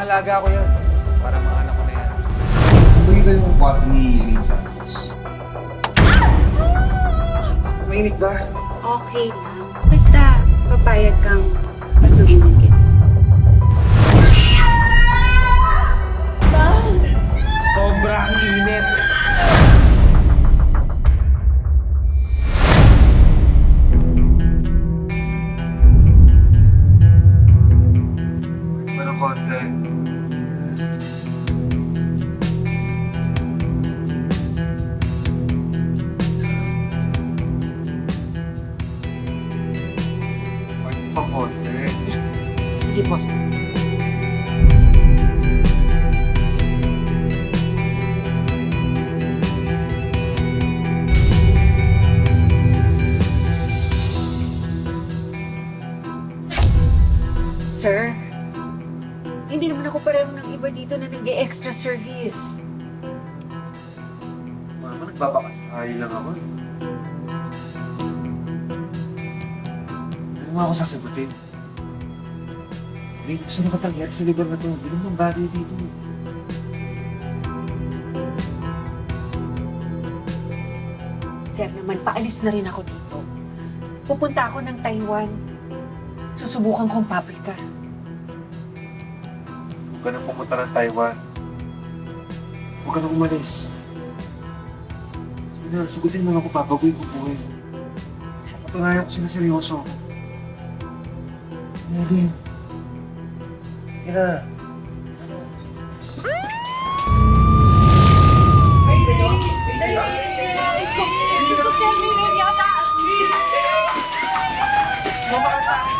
alaga ko yan. Para mga anak ko na yan. Sino dito yung kwarto ni Eileen Santos? Mainit ba? Okay lang. Basta, papayag kang pasugin mo kita. Sobrang init. Pero konti. Pwede pa konti. Sige po, sir. Sir, hindi naman ako pareho ng iba dito na nag-extra service. Mama, nagbabakasakali lang ako eh. Ano nga ako sasagutin? Hindi, gusto na katangyari sa lugar na to. Hindi naman bagay dito. Sir naman, paalis na rin ako dito. Pupunta ako ng Taiwan. Susubukan kong paprika. Huwag ka nang pumunta ng Taiwan. Huwag ka nang umalis. Sige na, sagutin mo nga ako, papagoy ko buhay. Patunayan ko sinaseryoso ako. Eileen. Sige na. Cisco! Cisco, sir, may rain yata! Sumama ka sa akin!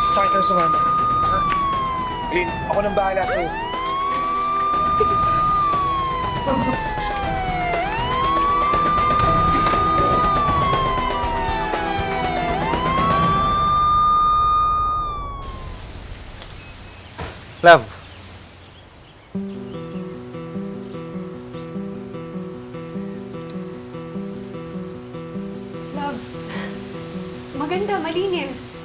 Sa akin ka na sumama. Ha? Lin, ako nang bahala sa'yo. Sige. Love. Love, maganda, malinis.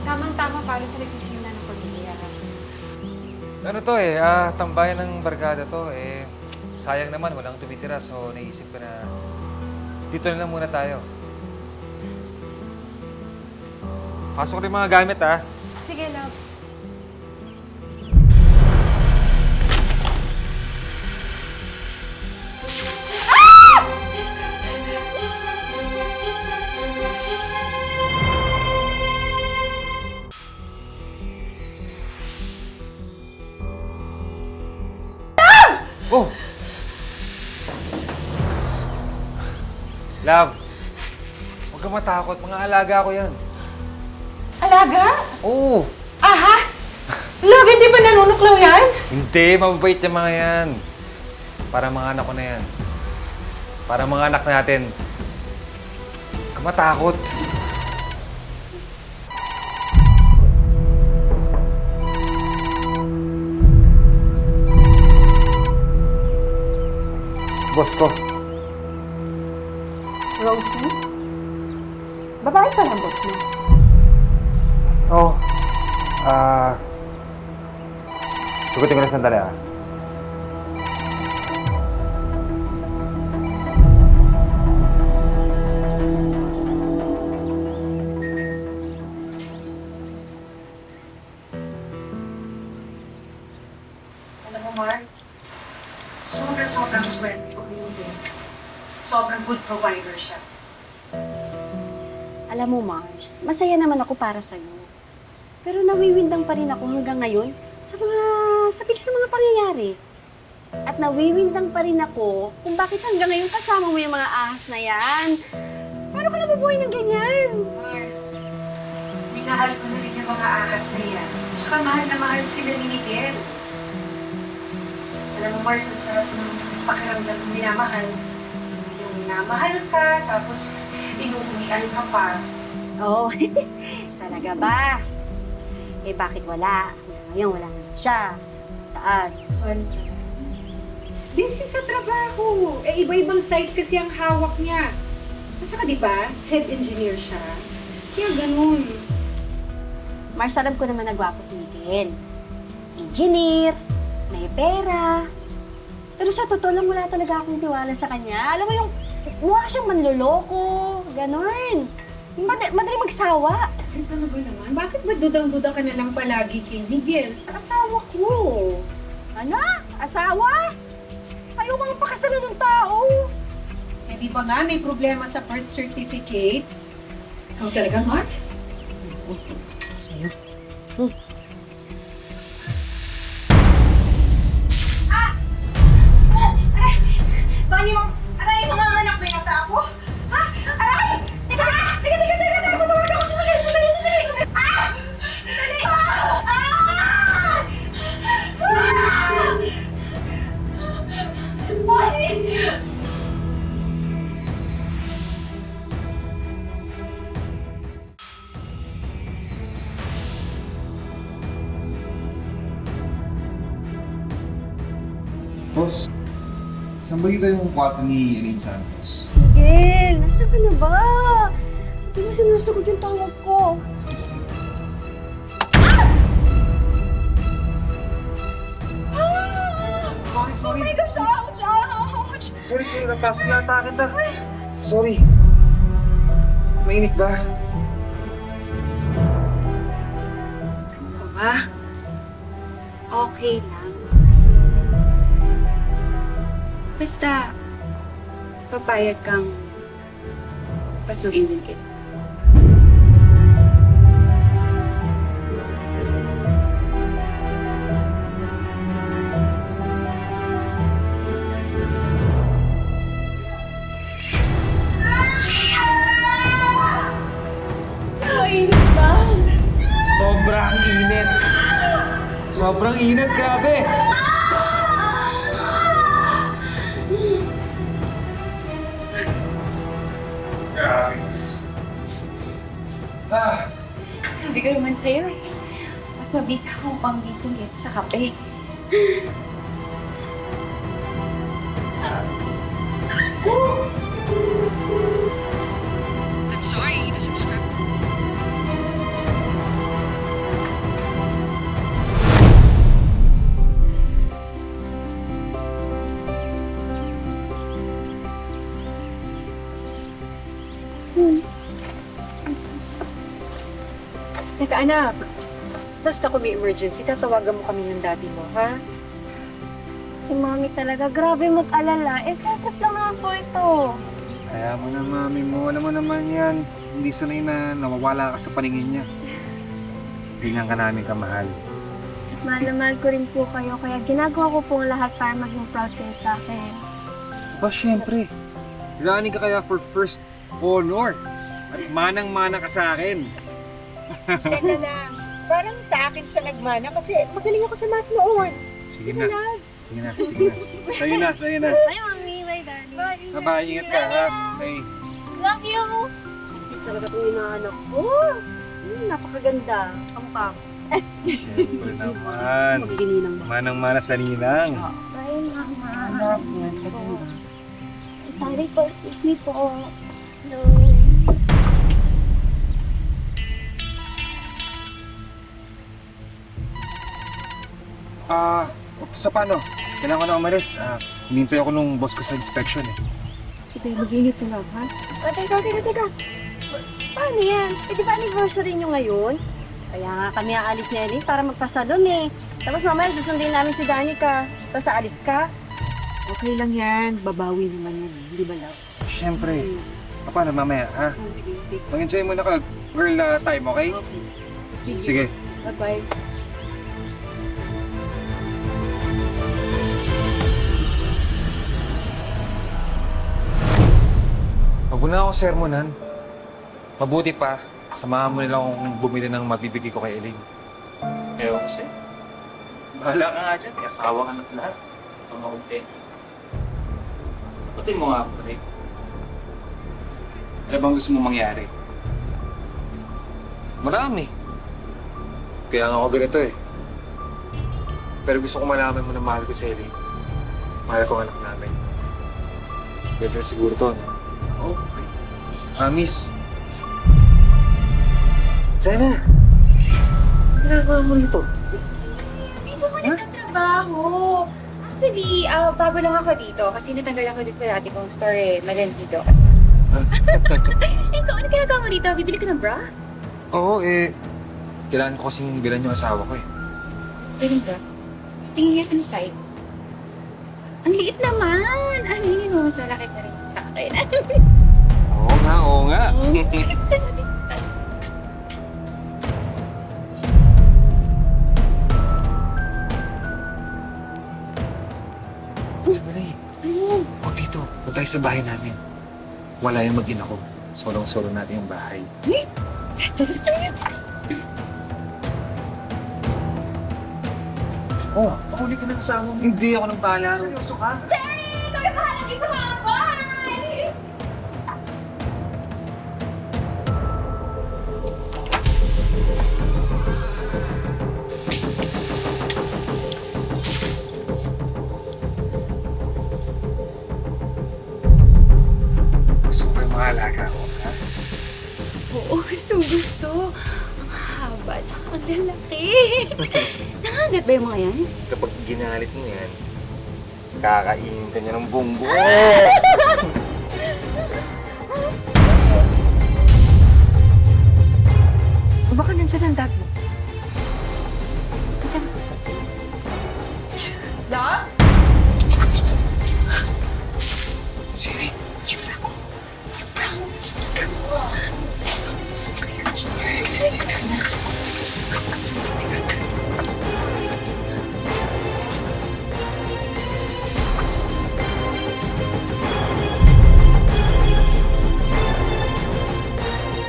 Tamang-tama para sa nagsisimula ng pag-iiyakan. Ano to tambayan ng barkada to sayang naman, walang tumitira. So naisip ko na dito na lang muna tayo. Pasok ko rin mga gamit Sige, love. Oh! Love, huwag kang matakot. Mga alaga ko yan. Alaga? Oo! Ahas? Love, hindi ba nanunuklaw yan? Hindi, mababait yung mga yan. Para mga anak ko na yan. Para mga anak natin. Huwag kang matakot. Boss ko. Rosie? Babae pa lang, boss mo. Oh. Tugutin ko lang sandali Alam mo, Mars, sobrang swerte ko ni Uden. Sobrang good provider siya. Alam mo, Mars, masaya naman ako para sa'yo. Pero nawiwindang pa rin ako hanggang ngayon sa bilis ng mga pangyayari. At nawiwindang pa rin ako kung bakit hanggang ngayon kasama mo yung mga ahas na yan. Paano ka nabubuhay ng ganyan? Mars, minahal ko na rin yung mga ahas na yan. Tsaka mahal na mahal sila ni Miguel. Alam mo, Mars, ang sarap ng pakiramdam ng minamahal. Yung minamahal ka, tapos inuuwian ka pa. Oo, talaga ba? Eh bakit wala? Ngayon wala na siya. Saan? Busy sa trabaho. Eh, iba-ibang site kasi ang hawak niya. At saka, di ba, head engineer siya. Kaya ganun. Mars, alam ko naman na gwapo si Miguel. Engineer, may pera. Pero sa totoo lang, wala talaga akong tiwala sa kanya. Alam mo yung mukha siyang manloloko, ganun. Madali magsawa. Ay, ano ba naman? Bakit ba dudang-duda ka na lang palagi kay Miguel? Sa asawa ko. Ano? Asawa? Ayaw mga pakasalan ng tao. Eh, di ba nga may problema sa birth certificate? Ikaw talaga, Mars? Bani mo, aray, mga anak na yata ako? Ha? Aray! Teka! Matawag ako! Sandali! Ah! Sandali! Bani! Boss, saan ba dito yung kwarto ni Elaine Santos? Miguel, nasaan ka na ba? Hindi mo sinusagot yung tawag ko. Sorry. Oh my gosh! Ouch! Ouch! Sorry, napasok yata kita. Sorry. Mainit ba? Ba? Okay lang. Basta, papayag kang pasukin din kita. Sobrang init. Sobrang init, grabe. Grabe. Sabi ko naman sa'yo, mas mabisa akong pang-gising kaysa sa kape. I'm sorry, the subscribe. Teka, anak. Basta kung may emergency, tatawagan mo kami ng daddy mo, ha? Si Mami talaga, grabe mo't alala. Eh, kakot lang naman po ito. Kaya mo na, mami mo. Alam mo naman yan. Hindi sanay na nawawala ka sa paningin niya. Ganyan ka namin kamahal. Mahal na mahal ko rin po kayo, kaya ginagawa ko po ang lahat para maging proud kayo sa akin. Ba, syempre. Running ka kaya for first honor. At manang-mana ka sa akin. Teka lang. Parang sa akin siya nagmana kasi magaling ako sa math noon. Sige na. Sige na, sige na. Sa'yo na. Bye, Mami. Bye, Daddy. Bye. Bye, ingat ka ha. Bye. Love you! Talaga itong hinahanap ko. Napakaganda. Kamukha ko. Siyempre naman. Magigininang ba? Manang-mana sa ninang. Bye, Mama. Sorry po. Excuse me po. No. Sa paano? Kailangan ko na umalis. Hinintay ako nung boss ko sa inspection eh. Sige, mag-ingat ka lang, ha? Teka. Paano yan? Eh, di ba anniversary nyo ngayon? Kaya nga kami aalis ni Ellie para magpasalon eh. Tapos mamaya susundin namin si Danica. Tapos aalis ka. Okay lang yan. Babawi naman yan. Hindi ba, love? Siyempre. Paano mamaya, ha? Sige. Mag-enjoy muna ka, girl time, okay? Sige. Bye-bye. Huwag mo na ako sermonan. Mabuti pa, samahan mo nila akong bumili ng mabibigay ko kay Elaine. Ewan ko sa'yo. Bahala ka nga dyan. May asawa ka na lahat. Ang maunti. Pati mo nga ako, Ray. Ano bang gusto mo mangyari? Marami. Kaya nga ako ganito eh. Pero gusto ko malaman mo na mahal ko si Elaine. Mahal ko ang anak namin. Better siguro to, no? Oo. Miss. Sana. Ginagawa mo rito. Dito ko nagtatrabaho. Actually, bago lang ako dito kasi natanggal ako dito sa dati kong store eh. Magan dito. Ikaw, ano ginagawa mo dito? Bibili ka ng bra? Oo, kailangan ko kasing bilan yung asawa ko eh. Bili bra? Tingin ano size? Ang liit naman! Aminin mo, mas malaki pa rin sa akin. Oo nga. Dali. Huwag dito. Huwag tayo sa bahay namin. Wala yung mag-ina ko. Solong-solo natin yung bahay. Oh, Huli ka ng asawa mo. hindi ako nang bahala. Seryoso ka? Cherry! Ikaw na bahala dito ha! Bye! Gusto ko yung mga alaga ko, ha? Oo, gusto. Ang haba, tsaka ang lalaki. Nangagat ba yung mga yan? Kapag ginalit mo yan, kakainin ka niya ng buong buo. Baka nandyan ang dad mo. Love? Siri,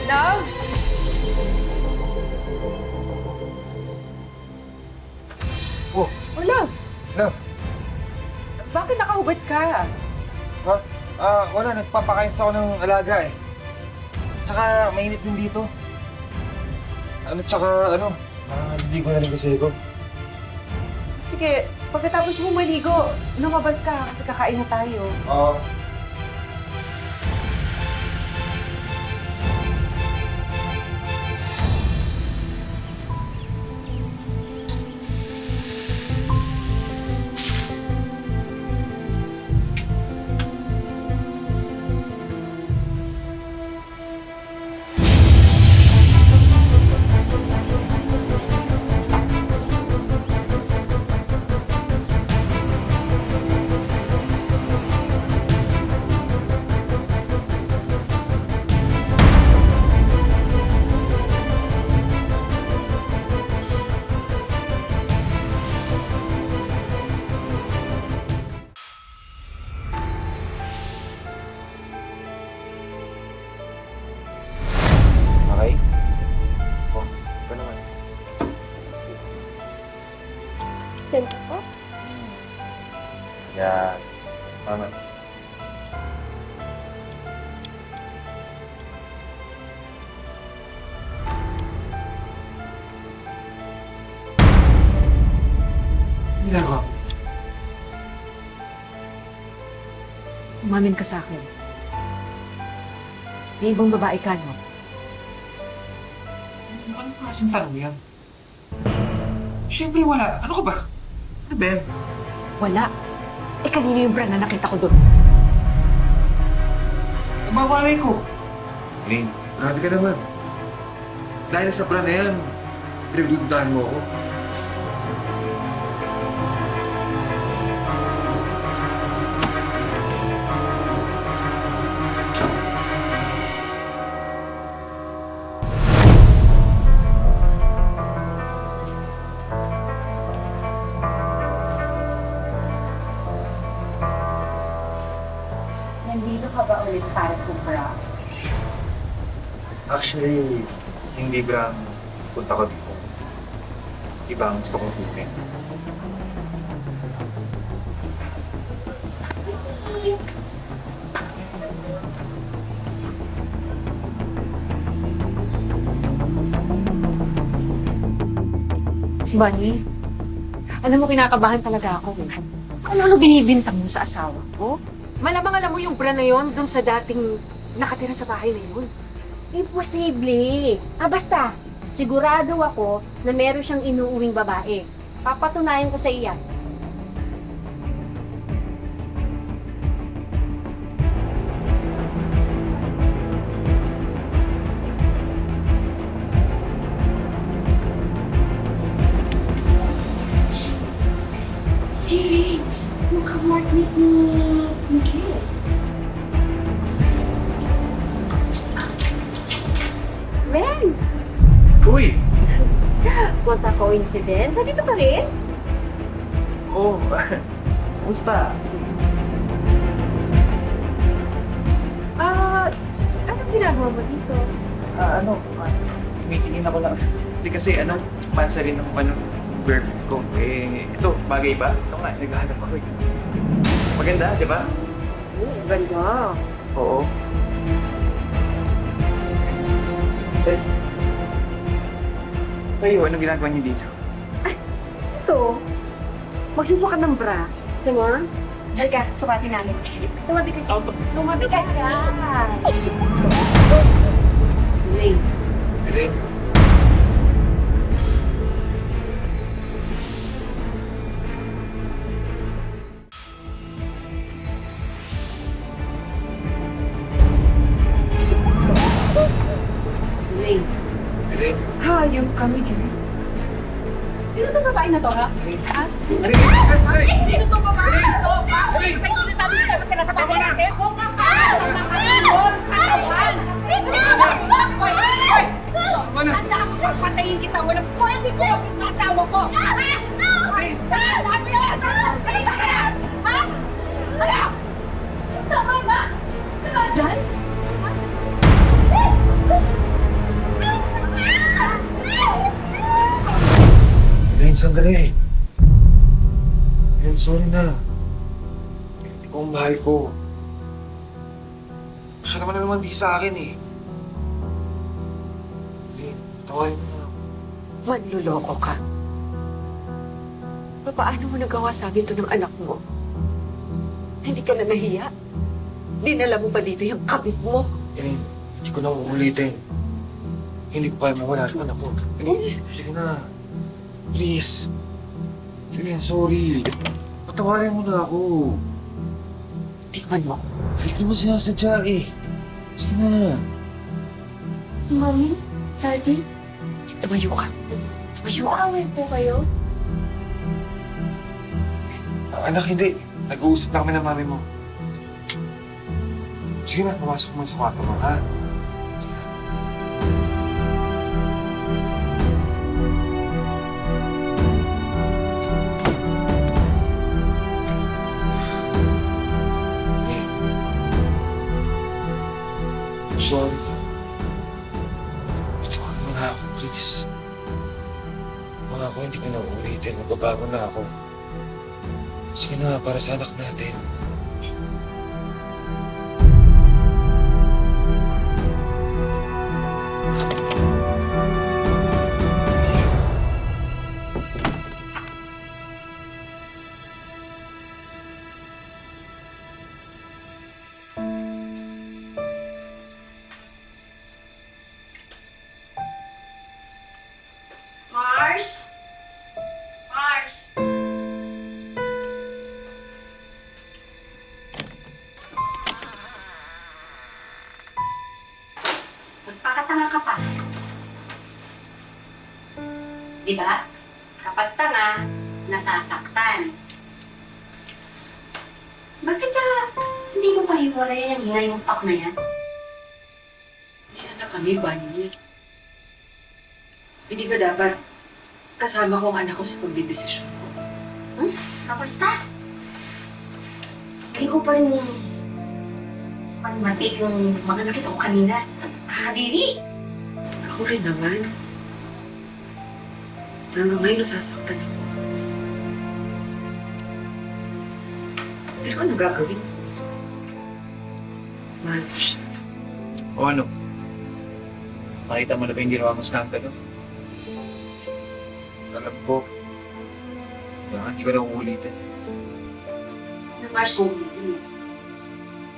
Love? Oh, Oh, love. love. Bakit nakahubad ka? Wala. Nagpapakain sa ako ng alaga eh. Tsaka, mainit din dito. Naliligo na rin kasi ako. Sige, pagkatapos mo maligo, lumabas ka kasi kakain na tayo. Oo. Okay? Oh, ito naman. Yan. Tama. Ginagawa ko. Umamin ka sa akin. May ibang babae ka, no? Ano klaseng tanong yan? Siyempre wala. Ano ka ba? Ano, Ben? Wala. Eh, kanino yung brand na nakita ko doon? Nabawalay ko. Lane, grabe ka naman. Dahil sa brand na yan, pinagdududahan mo ako. Nandito ka ba ulit para sa bra? Actually, hindi bra ang punta ko dito. Iba ang gusto kong tutin. Bunny, alam mo, kinakabahan talaga ako. Ano binibintang mo sa asawa ko? Malamang alam mo yung bra na yon dun sa dating nakatira sa bahay na yun. Imposible. Basta, sigurado ako na meron siyang inuuwing babae. Papatunayan ko sa iya. Si Vince, yung kaworkmate ni Miguel. Vince! Uy! What a coincidence. Dito ka rin? Oh, kumusta? Anong ginagawa mo dito? Tumitingin ako lang. Hindi kasi pansa rin ng girlfriend ko. Ito, bagay ba? Ito nga, naghahanap ako eh. Maganda, di ba? Ganda. Oo. Eh, kayo, anong ginagawa niyo dito? Ito, magsusukat ng bra. Ito mo? Halika, sukatin namin. Tumabi ka dyan. Tumabi ka dyan. Lane. Elaine. Lane. Elaine. Hayop kami dyan. Sino itong babae na to, ha? Ha? Sino itong babae na to? Bakit kayo sinasabi na dapat ka nasa babae natin? Kung kakal! Katawan! Katawan! Handa ako sa patayin kita. Walang pwede ko kapit sa asawa ko. Sabi yun! Halika ka na! Ha? Ano? Tama na! Tama dyan? Elaine, sandali. Elaine, sorry na. Ikaw ang mahal ko. Siya naman na naman di sa akin eh. Elaine, tawarin mo na ako. Manluloko ka. Paano mo nagawa sa amin ito ng anak mo? Hindi ka na nahiya? Dinala mo pa dito yung kabit mo? Elaine, hindi ko na uulitin. Hindi ko kaya mawala ng anak ko. Elaine, sige na. Please. Elaine, sorry. Patawarin mo na ako. Tingnan mo. Hindi mo sinasadya eh. Sige na. Mami? Daddy? Tumayo ka. Tumayo ka. Away po kayo? Anak, hindi. Nag-uusap lang kami ng mami mo. Sige na, pumasok mo sa kwarto mo, ha? Sorry. Patawarin mo na ako, please. Mga ako, hindi ko na uulitin. Magbabago na ako. Sige na, para sa anak natin. Mars? Mars? Magpakatanga ka pa. Di ba? Kapag tanga, nasasaktan. Bakit ka hindi mo pahiwalay ang hingay mong pak na yan? May anak kami, Bunny. Hindi ba dapat kasama ko ang anak ko sa pagdidesisyon ko? Basta. Hindi ko pa rin matik yung mga nakita ko kanina. Nakakadiri. Ako rin naman. Hanggang ngayon nasasaktan ako. Pero ano gagawin? Mahal ko siya. O ano? Makita mo na ba yung ginawa mo sa kanto, no? Alam ko. Kaya hindi ko na uulitin. Mars, kung hindi.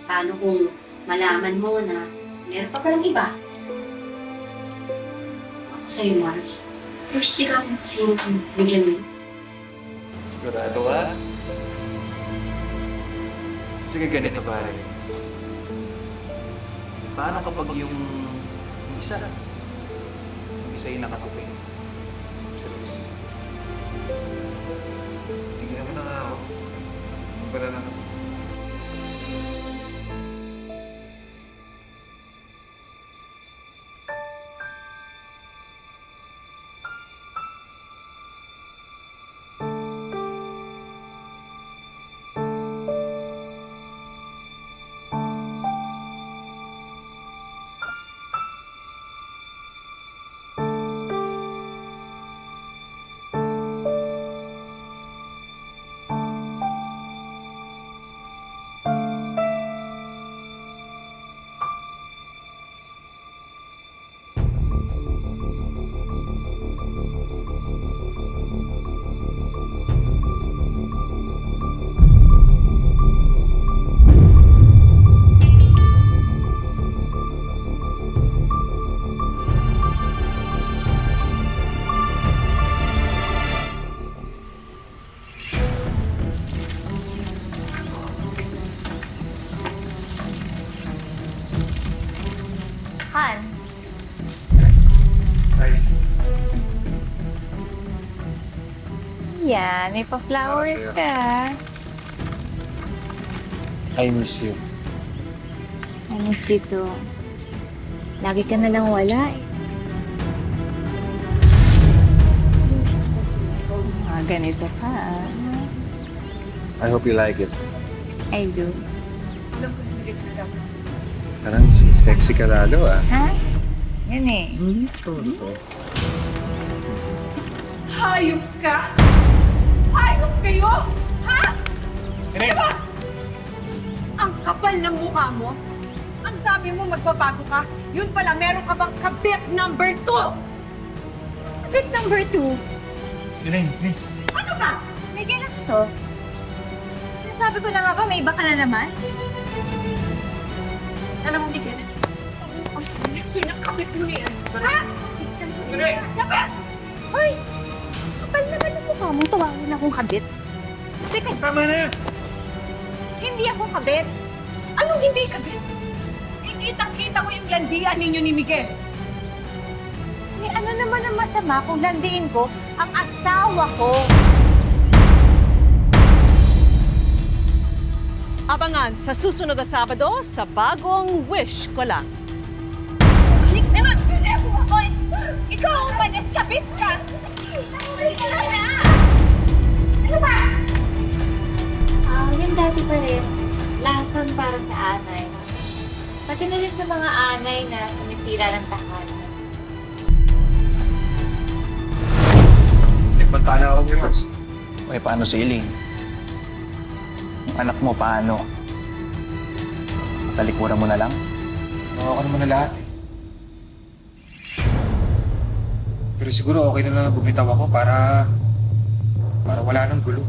Paano kung malaman mo na meron pa palang iba? Ako sa'yo, Mars. Pero sigaw mo kasi yung bigyan mo. Sigurado ka? Sige, ganito pare. Paano kapag yung isa yung nakatupi? Si Lucy. Tingnan mo na nga ako. Para na ako. Han, Ay, yan, may pa-flowers ka. I miss you. I miss you too. Lagi ka na lang wala eh. Ganito ka ah. I hope you like it. I do. Parang sexy ka lalo ah. Ha? Yan eh. Hayop ka! Hayop kayo! Ha? Diba? Ang kapal ng mukha mo. Ang sabi mo magbabago ka. Yun pala, meron ka bang kabit number 2? Bit number 2. Elaine, please. Ano ba? May kailan to? Nasabi ko na nga ba, may iba ka na naman? Alam mo, Miguel, ang sinakabit mo ni Angela. Ha? Sabi! Hoy! Kapal naman ang mukha mo, tawagin akong kabit. Teka, Tama na yan! hindi ako kabit. Anong hindi kabit? Kitang-kita ko yung landian ninyo ni Miguel. Eh, ano naman ang masama kung landiin ko ang asawa ko? Abangan sa susunod na Sabado sa bagong Wish Ko Lang. Hindi naman, hindi ako ako. Ikaw ang manas, kabit ka! Ano ba? Yung dati pa rin, lason para sa anay. Pati na rin sa mga anay na sumisira ng tahanan. Nagbanta na ako ngayon. Okay, paano si Elaine? Yung anak mo, paano? Talikuran mo na lang? Nakuha ko naman na lahat eh. Pero siguro okay na lang bumitaw ako para wala nang gulo.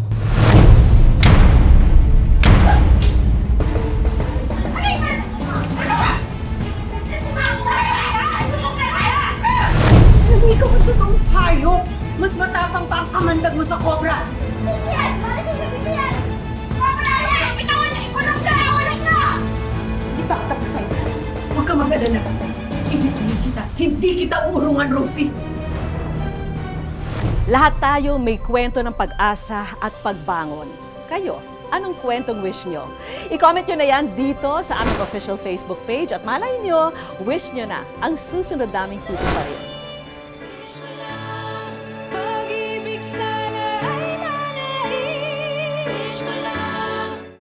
Alam mo, ikaw ang totoong hayop. Mas matapang pa ang kamandag mo sa cobra. Yan! Bakit sinabi ko yan? Cobra! Yan! Bitawan niyo! Ikulong ka! Ikulong ka! Hindi pa ako tapos sa'yo. Huwag ka mag-alala. Hindi kita. Hindi kita urungan, Rosie. Lahat tayo may kwento ng pag-asa at pagbangon. Kayo, anong kwentong wish nyo? I-comment nyo na yan dito sa aming official Facebook page at malay nyo, wish nyo na ang susunod naming tutuparin.